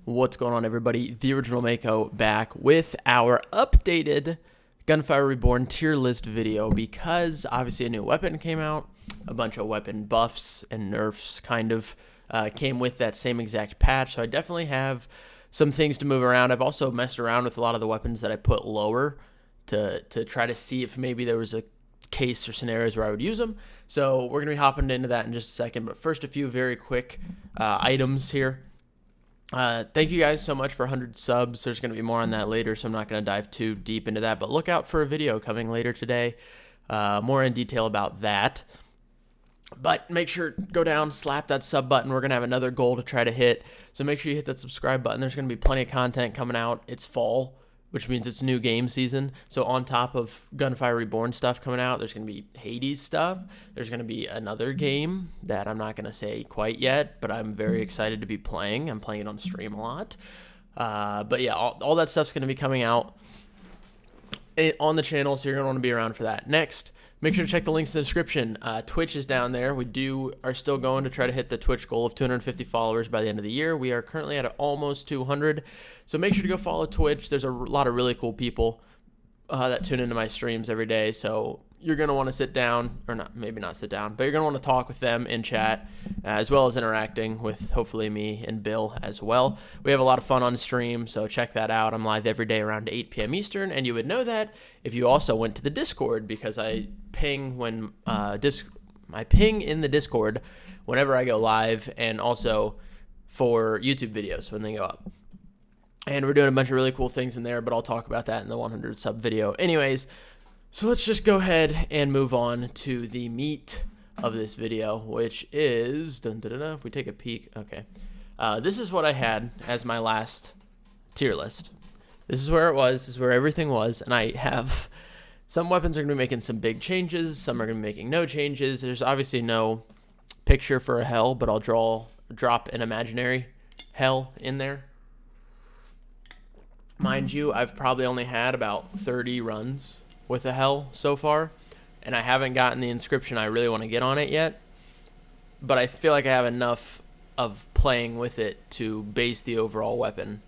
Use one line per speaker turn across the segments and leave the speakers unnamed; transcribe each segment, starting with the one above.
What's going on, everybody? The Original Mako back with our updated Gunfire Reborn tier list video because obviously a new weapon came out. A bunch of weapon buffs and nerfs kind of came with that same exact patch, so I definitely have some things to move around. I've also messed around with a lot of the weapons that I put lower to try to see if maybe there was a case or scenarios where I would use them. So we're going to be hopping into that in just a second, but first a few very quick items here. Thank you guys so much for 100 subs. There's going to be more on that later, so I'm not going to dive too deep into that, but look out for a video coming later today, more in detail about that. But make sure, go down, slap that sub button. We're going to have another goal to try to hit, so make sure you hit that subscribe button. There's going to be plenty of content coming out. It's fall, which means it's new game season. So on top of Gunfire Reborn stuff coming out, there's going to be Hades stuff. There's going to be another game that I'm not going to say quite yet, but I'm very excited to be playing. I'm playing it on stream a lot. But yeah, all that stuff's going to be coming out on the channel, so you're going to want to be around for that. Next, make sure to check the links in the description. Twitch is down there. We are still going to try to hit the Twitch goal of 250 followers by the end of the year. We are currently at almost 200. So make sure to go follow Twitch. There's a lot of really cool people that tune into my streams every day. So you're going to want to sit down, or not, maybe not sit down, but you're going to want to talk with them in chat, as well as interacting with hopefully me and Bill as well. We have a lot of fun on stream, so check that out. I'm live every day around 8 p.m. Eastern, and you would know that if you also went to the Discord, because I ping when I ping in the Discord whenever I go live, and also for YouTube videos when they go up. And we're doing a bunch of really cool things in there, but I'll talk about that in the 100 sub video. Anyways, so let's just go ahead and move on to the meat of this video, which is, if we take a peek, okay. This is what I had as my last tier list. This is where it was, this is where everything was, and I have, some weapons are going to be making some big changes, some are going to be making no changes. There's obviously no picture for a hell, but I'll drop an imaginary hell in there. Mind you, I've probably only had about 30 runs with a hell so far, and I haven't gotten the inscription I really want to get on it yet, but I feel like I have enough of playing with it to base the overall weapon.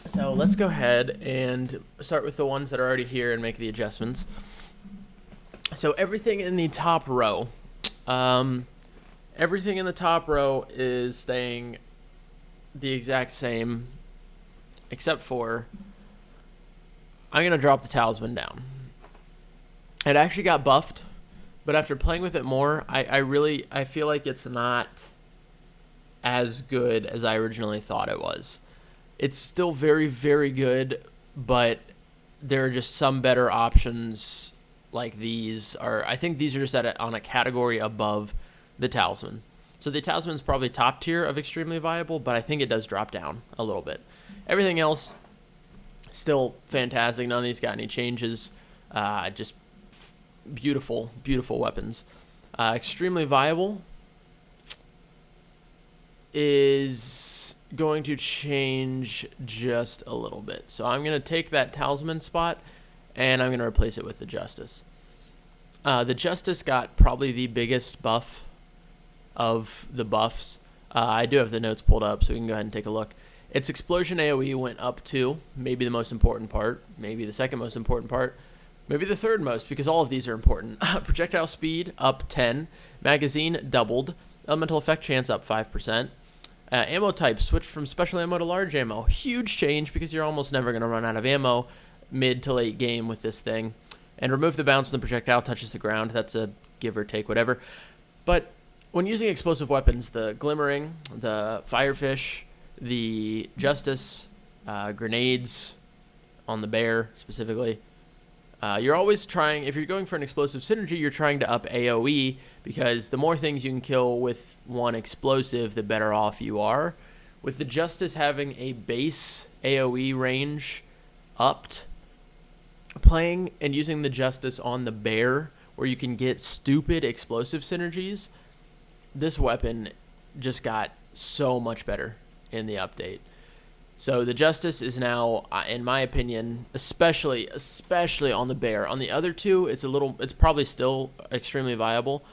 So let's go ahead and start with the ones that are already here and make the adjustments. So everything in the top row, is staying the exact same, except for I'm going to drop the talisman down. It actually got buffed, but after playing with it more, I feel like it's not as good as I originally thought it was. It's still very, very good, but there are just some better options like these. I think these are just on a category above the talisman. So the talisman is probably top tier of extremely viable, but I think it does drop down a little bit. Everything else, still fantastic. None of these got any changes. Just beautiful, beautiful weapons. Extremely viable is going to change just a little bit. So I'm going to take that talisman spot and I'm going to replace it with the Justice. The Justice got probably the biggest buff of the buffs. I do have the notes pulled up, so we can go ahead and take a look. Its explosion AoE went up to maybe the most important part, maybe the second most important part, maybe the third most, because all of these are important. Projectile speed up 10, magazine doubled, elemental effect chance up 5%, ammo type switched from special ammo to large ammo. Huge change because you're almost never going to run out of ammo mid to late game with this thing. And remove the bounce when the projectile touches the ground. That's a give or take, whatever. But when using explosive weapons, the Glimmering, the Firefish, the Justice, grenades on the bear specifically, you're always trying, if you're going for an explosive synergy, you're trying to up AoE, because the more things you can kill with one explosive, the better off you are. With the Justice having a base AoE range upped, playing and using the Justice on the bear where you can get stupid explosive synergies, this weapon just got so much better in the update. So the Justice is now, in my opinion, especially on the bear. On the other two, it's probably still extremely viable,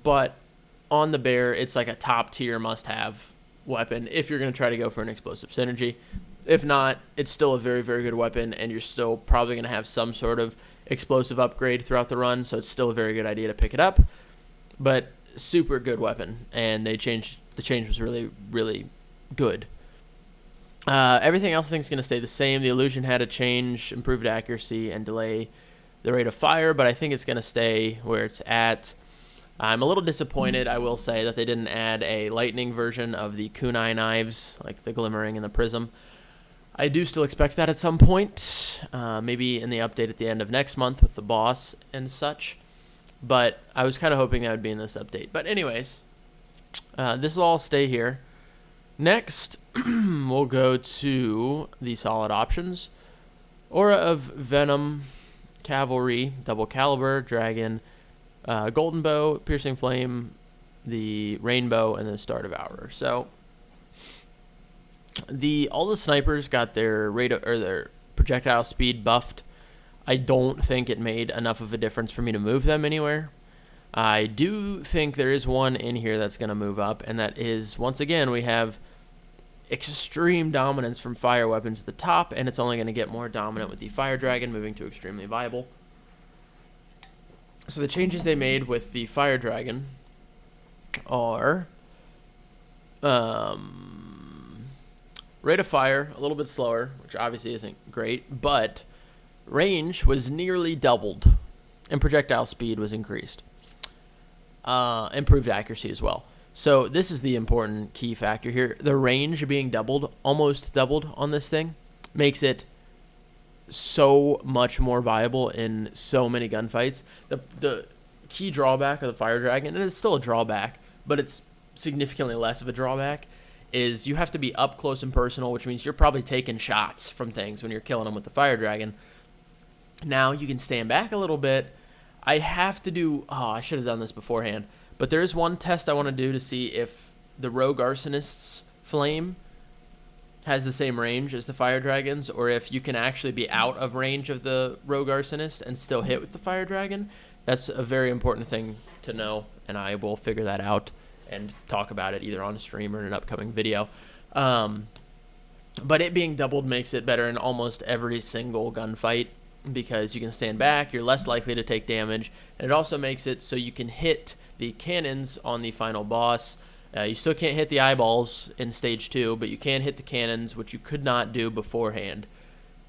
but on the bear, it's like a top tier must have weapon if you're going to try to go for an explosive synergy. If not, it's still a very, very good weapon, and you're still probably going to have some sort of explosive upgrade throughout the run, so it's still a very good idea to pick it up. But super good weapon, and the change was really, really good. Everything else I think is going to stay the same. The illusion had a change, improved accuracy, and delay the rate of fire, but I think it's going to stay where it's at. I'm a little disappointed, I will say, that they didn't add a lightning version of the kunai knives, like the glimmering and the prism. I do still expect that at some point, maybe in the update at the end of next month with the boss and such, but I was kind of hoping that would be in this update. But anyways, this will all stay here. Next, we'll go to the solid options. Aura of Venom, Cavalry, Double Caliber, Dragon, Golden Bow, Piercing Flame, the Rainbow, and the Star Devourer. So all the snipers got their their projectile speed buffed. I don't think it made enough of a difference for me to move them anywhere. I do think there is one in here that's going to move up, and that is, once again, we have extreme dominance from fire weapons at the top, and it's only going to get more dominant with the Fire Dragon moving to extremely viable. So the changes they made with the Fire Dragon are rate of fire, a little bit slower, which obviously isn't great, but range was nearly doubled, and projectile speed was increased. Improved accuracy as well. So this is the important key factor here. The range being doubled, almost doubled on this thing, makes it so much more viable in so many gunfights. The key drawback of the Fire Dragon, and it's still a drawback, but it's significantly less of a drawback, is you have to be up close and personal, which means you're probably taking shots from things when you're killing them with the Fire Dragon. Now you can stand back a little bit. I have to do, I should have done this beforehand, but there is one test I want to do to see if the Rogue Arsonist's flame has the same range as the Fire Dragon's, or if you can actually be out of range of the Rogue Arsonist and still hit with the Fire Dragon. That's a very important thing to know, and I will figure that out and talk about it either on stream or in an upcoming video. But it being doubled makes it better in almost every single gunfight, because you can stand back, you're less likely to take damage, and it also makes it so you can hit the cannons on the final boss. You still can't hit the eyeballs in stage 2, but you can hit the cannons, which you could not do beforehand.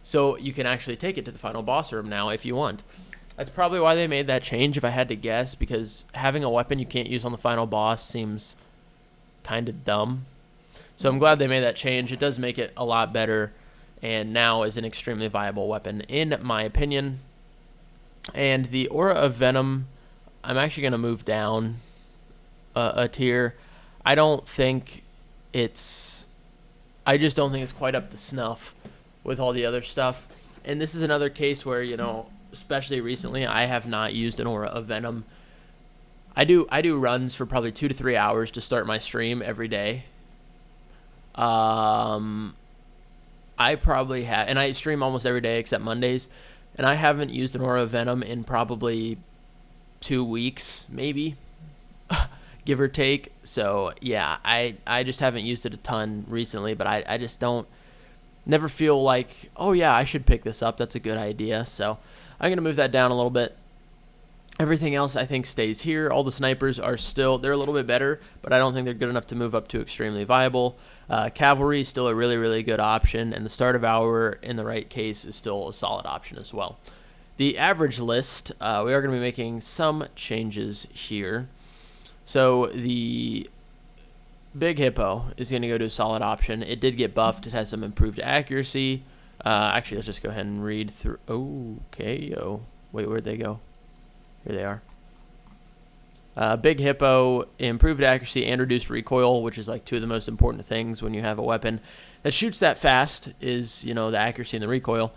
So you can actually take it to the final boss room now if you want. That's probably why they made that change, if I had to guess, because having a weapon you can't use on the final boss seems kind of dumb. So I'm glad they made that change. It does make it a lot better, and now is an extremely viable weapon, in my opinion. And the Aura of Venom, I'm actually going to move down a tier. I just don't think it's quite up to snuff with all the other stuff. And this is another case where, especially recently, I have not used an Aura of Venom. I do runs for probably 2 to 3 hours to start my stream every day. I probably have, and I stream almost every day except Mondays, and I haven't used an Aura of Venom in probably 2 weeks, maybe, give or take. So yeah, I just haven't used it a ton recently, but I just never feel like, oh yeah, I should pick this up. That's a good idea. So I'm going to move that down a little bit. Everything else I think stays here. All the snipers are still, they're a little bit better, but I don't think they're good enough to move up to extremely viable. Cavalry is still a really, really good option, and the Star Devourer in the right case is still a solid option as well. The average list, we are going to be making some changes here. So the Big Hippo is going to go to a solid option. It did get buffed. It has some improved accuracy. Actually, let's just go ahead and read through. Okay, wait, where'd they go? Here they are. Big Hippo, improved accuracy and reduced recoil, which is like 2 of the most important things when you have a weapon that shoots that fast, is, the accuracy and the recoil.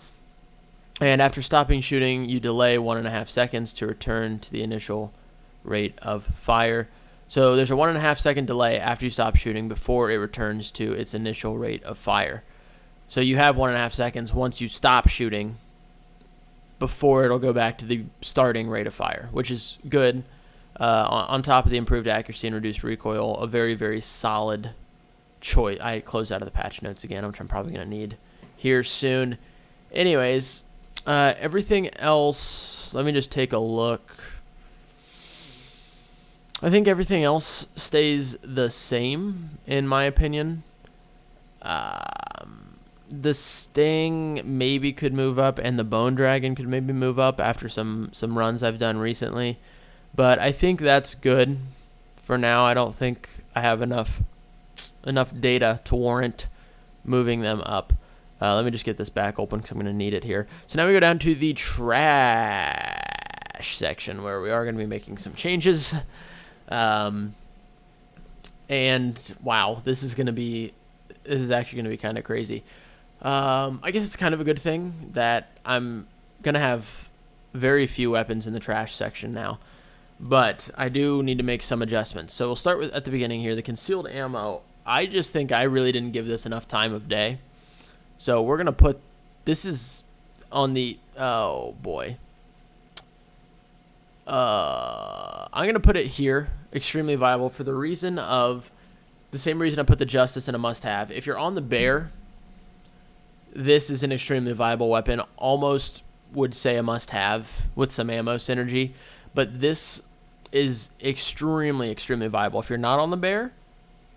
And after stopping shooting, you delay 1.5 seconds to return to the initial rate of fire. So there's a 1.5 second delay after you stop shooting before it returns to its initial rate of fire. So you have 1.5 seconds once you stop shooting before it'll go back to the starting rate of fire, which is good. On top of the improved accuracy and reduced recoil, a very, very solid choice. I closed out of the patch notes again, which I'm probably going to need here soon. Anyways, everything else, let me just take a look. I think everything else stays the same, in my opinion. The Sting maybe could move up, and the Bone Dragon could maybe move up after some runs I've done recently. But I think that's good for now. I don't think I have enough data to warrant moving them up. Let me just get this back open because I'm going to need it here. So now we go down to the trash section where we are going to be making some changes. And wow, this is actually going to be kind of crazy. I guess it's kind of a good thing that I'm going to have very few weapons in the trash section now. But I do need to make some adjustments. So we'll start with at the beginning here, the concealed ammo. I just think I really didn't give this enough time of day. So we're going to put, this is on the, oh boy. I'm going to put it here, extremely viable, for the reason of, the same reason I put the Justice in a must-have. If you're on the Bear, this is an extremely viable weapon. Almost would say a must-have with some ammo synergy. But this is extremely, extremely viable. If you're not on the Bear,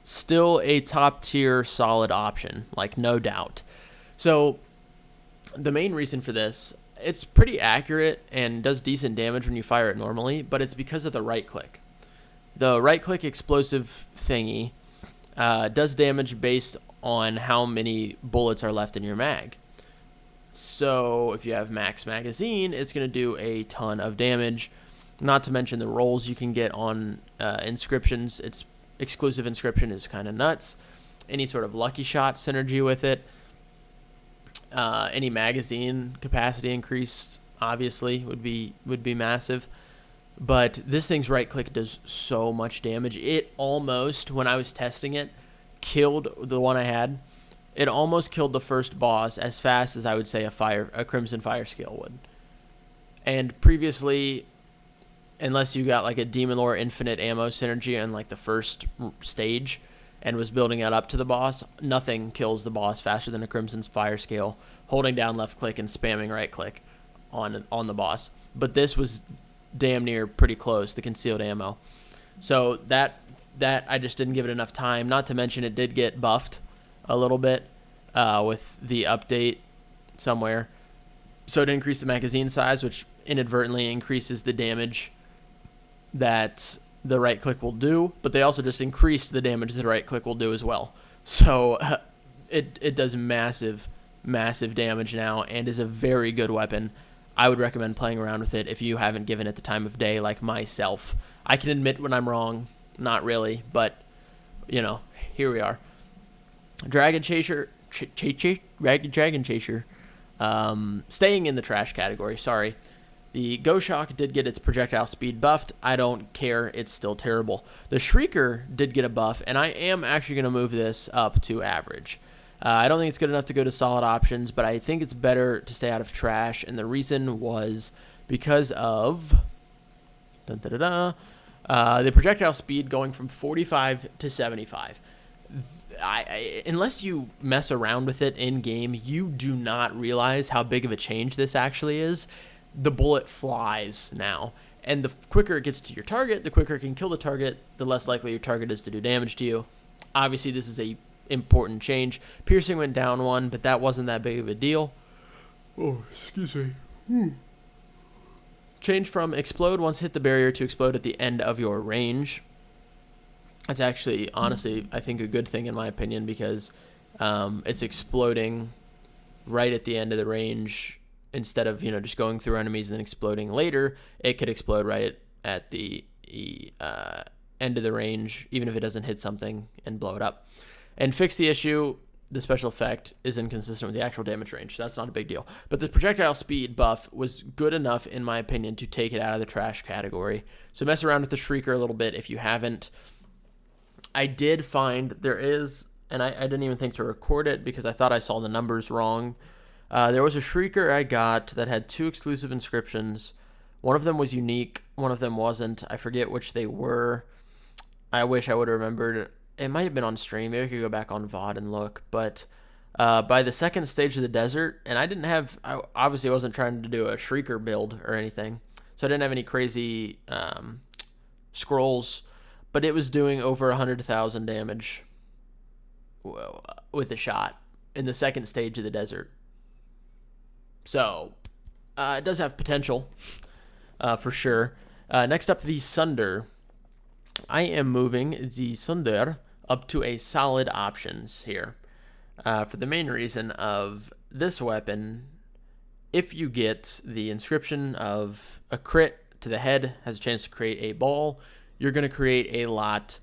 still a top-tier solid option, like no doubt. So the main reason for this, it's pretty accurate and does decent damage when you fire it normally, but it's because of the right-click. The right-click explosive thingy does damage based on how many bullets are left in your mag. So if you have max magazine, it's going to do a ton of damage. Not to mention the rolls you can get on inscriptions. Its exclusive inscription is kind of nuts. Any sort of lucky shot synergy with it. Any magazine capacity increase, obviously, would be massive. But this thing's right click does so much damage. It almost, when I was testing it, killed the one I had. It almost killed the first boss as fast as I would say a Crimson Fire Scale would. And previously, unless you got like a Demon Lore infinite ammo synergy on like the first stage and was building it up to the boss, nothing kills the boss faster than a Crimson Fire Scale holding down left click and spamming right click on the boss. But this was damn near pretty close, the concealed ammo. So that I just didn't give it enough time. Not to mention it did get buffed a little bit with the update somewhere. So it increased the magazine size, which inadvertently increases the damage that the right click will do, but they also just increased the damage that the right click will do as well. So it does massive damage now and is a very good weapon. I would recommend playing around with it if you haven't given it the time of day like myself. I can admit when I'm wrong, not really, but you know, here we are. Dragon Chaser, Dragon Chaser, staying in the trash category, sorry. The Go-Shock did get its projectile speed buffed. I don't care. It's still terrible. The Shrieker did get a buff, and I am actually going to move this up to average. I don't think it's good enough to go to solid options, but I think it's better to stay out of trash, and the reason was because of the projectile speed going from 45 to 75. Unless you mess around with it in-game, you do not realize how big of a change this actually is. The bullet flies now, and the quicker it gets to your target, the quicker it can kill the target, the less likely your target is to do damage to you. Obviously, this is a important change. Piercing went down 1, but that wasn't that big of a deal. Oh, excuse me. Change from explode once hit the barrier to explode at the end of your range. That's actually, honestly, I think a good thing in my opinion, because it's exploding right at the end of the range. Instead of, you know, just going through enemies and then exploding later, it could explode right at the end of the range, even if it doesn't hit something, and blow it up. And fix the issue, the special effect is inconsistent with the actual damage range. So that's not a big deal. But the projectile speed buff was good enough, in my opinion, to take it out of the trash category. So mess around with the Shrieker a little bit if you haven't. I did find there is, and I didn't even think to record it because I thought I saw the numbers wrong. There was a Shrieker I got that had 2 exclusive inscriptions. One of them was unique. One of them wasn't. I forget which they were. I wish I would have remembered. it might have been on stream. Maybe I could go back on VOD and look. But by the second stage of the desert, and I obviously wasn't trying to do a Shrieker build or anything, so I didn't have any crazy scrolls, but it was doing over 100,000 damage with a shot in the second stage of the desert. So it does have potential for sure. Next up, the Sunder. I am moving the Sunder up to a solid options here for the main reason of this weapon. If you get the inscription of a crit to the head, has a chance to create a ball, you're going to create a lot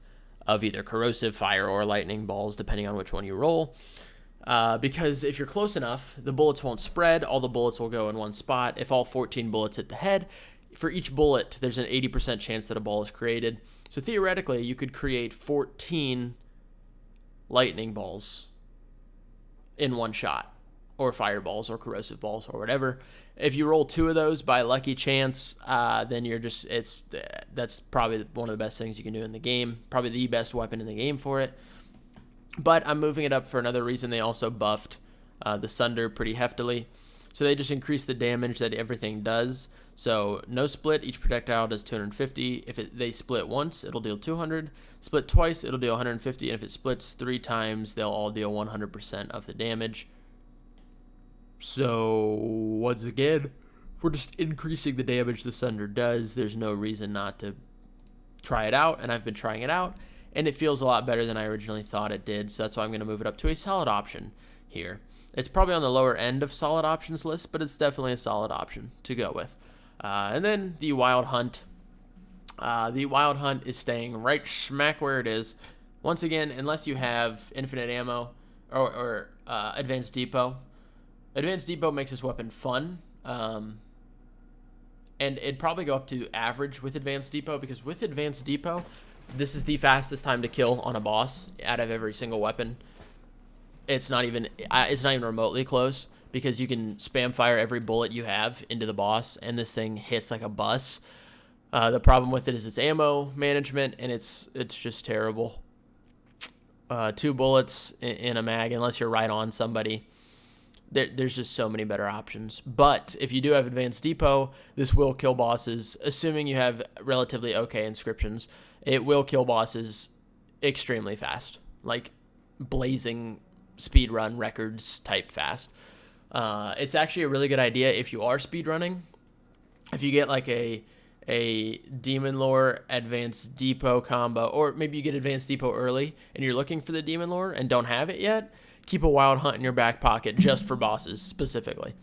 of either corrosive, fire, or lightning balls, depending on which one you roll. Because if you're close enough, the bullets won't spread. All the bullets will go in one spot. If all 14 bullets hit the head, for each bullet, there's an 80% chance that a ball is created. So theoretically, you could create 14 lightning balls in one shot, or fireballs, or corrosive balls, or whatever. If you roll 2 of those by lucky chance, then that's probably one of the best things you can do in the game. Probably the best weapon in the game for it. But I'm moving it up for another reason. They also buffed the Sunder pretty heftily. So they just increase the damage that everything does. So no split, each projectile does 250. If they split once, it'll deal 200. Split twice, it'll deal 150. And if it splits 3 times, they'll all deal 100% of the damage. So once again, if we're just increasing the damage the Sunder does, there's no reason not to try it out. And I've been trying it out, and it feels a lot better than I originally thought it did. So that's why I'm going to move it up to a solid option here. It's probably on the lower end of solid options list, but it's definitely a solid option to go with. And then the Wild Hunt. The Wild Hunt is staying right smack where it is. Once again, unless you have infinite ammo or Advanced Depot. Advanced Depot makes this weapon fun. And it'd probably go up to average with Advanced Depot, because with Advanced Depot, this is the fastest time to kill on a boss out of every single weapon. It's not even remotely close, because you can spam fire every bullet you have into the boss, and this thing hits like a bus. The problem with it is its ammo management, and it's just terrible. 2 bullets in a mag, unless you're right on somebody. There's just so many better options. But if you do have Advanced Depot, this will kill bosses, assuming you have relatively okay inscriptions. It will kill bosses extremely fast, like blazing speedrun records type fast. It's actually a really good idea if you are speedrunning. If you get like a Demon Lore Advanced Depot combo, or maybe you get Advanced Depot early and you're looking for the Demon Lore and don't have it yet, keep a Wild Hunt in your back pocket just for bosses specifically.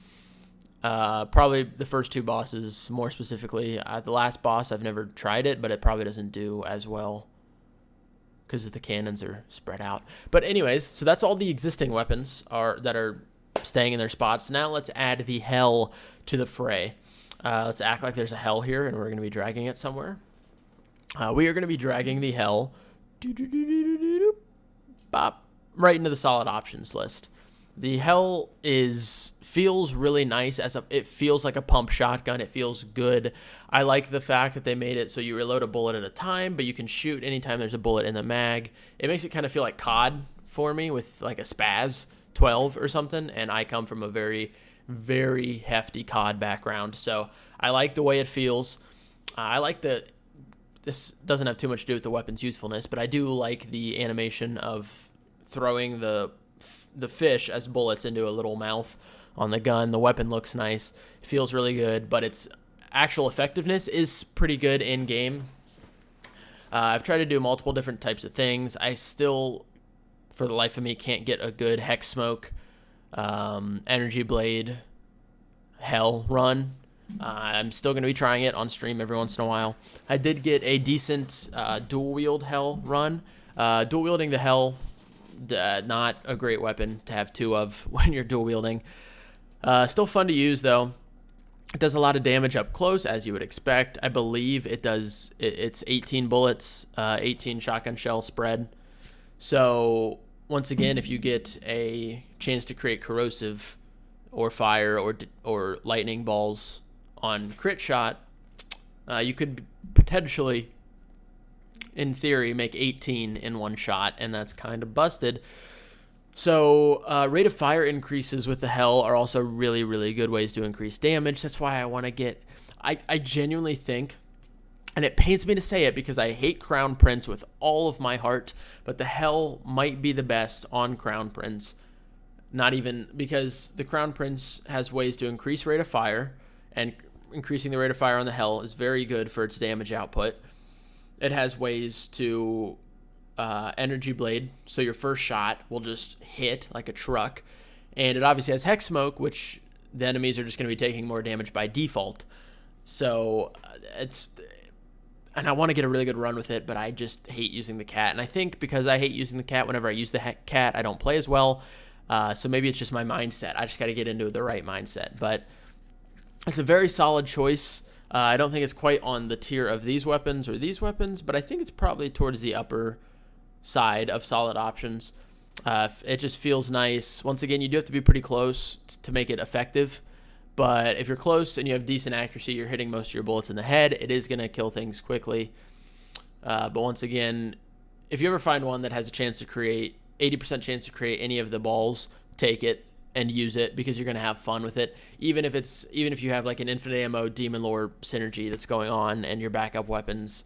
Probably the first 2 bosses more specifically. The last boss, I've never tried it, but it probably doesn't do as well because the cannons are spread out. But anyways, so that's all the existing weapons that are staying in their spots. Now let's add the hell to the fray. Let's act like there's a hell here, and we're going to be dragging it somewhere. We are going to be dragging the hell right into the solid options list. The hell feels really nice. It feels like a pump shotgun. It feels good. I like the fact that they made it so you reload a bullet at a time, but you can shoot anytime there's a bullet in the mag. It makes it kind of feel like COD for me, with like a Spaz 12 or something, and I come from a very, very hefty COD background, so I like the way it feels. I like this doesn't have too much to do with the weapon's usefulness, but I do like the animation of throwing the fish as bullets into a little mouth on the gun. The weapon looks nice. It feels really good, but its actual effectiveness is pretty good in game. I've tried to do multiple different types of things. I still, for the life of me, can't get a good Hex Smoke, Energy Blade, Hell run. I'm still going to be trying it on stream every once in a while. I did get a decent dual wield Hell run. Dual wielding the Hell, not a great weapon to have 2 of when you're dual wielding. Still fun to use though. It does a lot of damage up close, as you would expect. I believe it does. It's 18 bullets, 18 shotgun shell spread. So once again, if you get a chance to create corrosive or fire or lightning balls on crit shot, you could potentially in theory, make 18 in one shot, and that's kind of busted. So rate of fire increases with the Hell are also really, really good ways to increase damage. That's why I want to get... I genuinely think, and it pains me to say it because I hate Crown Prince with all of my heart, but the Hell might be the best on Crown Prince. Not even because the Crown Prince has ways to increase rate of fire, and increasing the rate of fire on the Hell is very good for its damage output. It has ways to energy blade, so your first shot will just hit like a truck. And it obviously has Hex Smoke, which the enemies are just going to be taking more damage by default. So and I want to get a really good run with it, but I just hate using the cat. And I think because I hate using the cat, whenever I use the cat, I don't play as well. So maybe it's just my mindset. I just got to get into the right mindset. But it's a very solid choice. I don't think it's quite on the tier of these weapons or these weapons, but I think it's probably towards the upper side of solid options. It just feels nice. Once again, you do have to be pretty close to make it effective. But if you're close and you have decent accuracy, you're hitting most of your bullets in the head, it is going to kill things quickly. But once again, if you ever find one that has a chance to create 80% chance to create any of the balls, take it and use it because you're going to have fun with it. Even if you have like an infinite ammo demon lore synergy that's going on and your backup weapons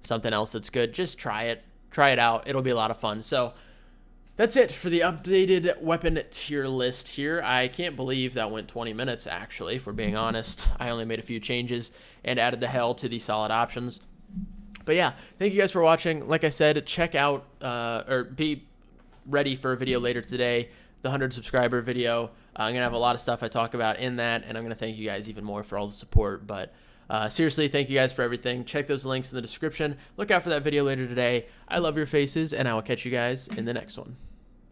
something else that's good, just try it out. It'll be a lot of fun. So that's it for the updated weapon tier list here. I can't believe that went 20 minutes actually, if we're being honest. I only made a few changes and added the Hell to the solid options. But yeah, thank you guys for watching. Like I said, check out or be ready for a video later today, the 100 subscriber video. I'm gonna have a lot of stuff I talk about in that, and I'm gonna thank you guys even more for all the support. But seriously, thank you guys for everything. Check those links in the description. Look out for that video later today. I love your faces, and I will catch you guys in the next one.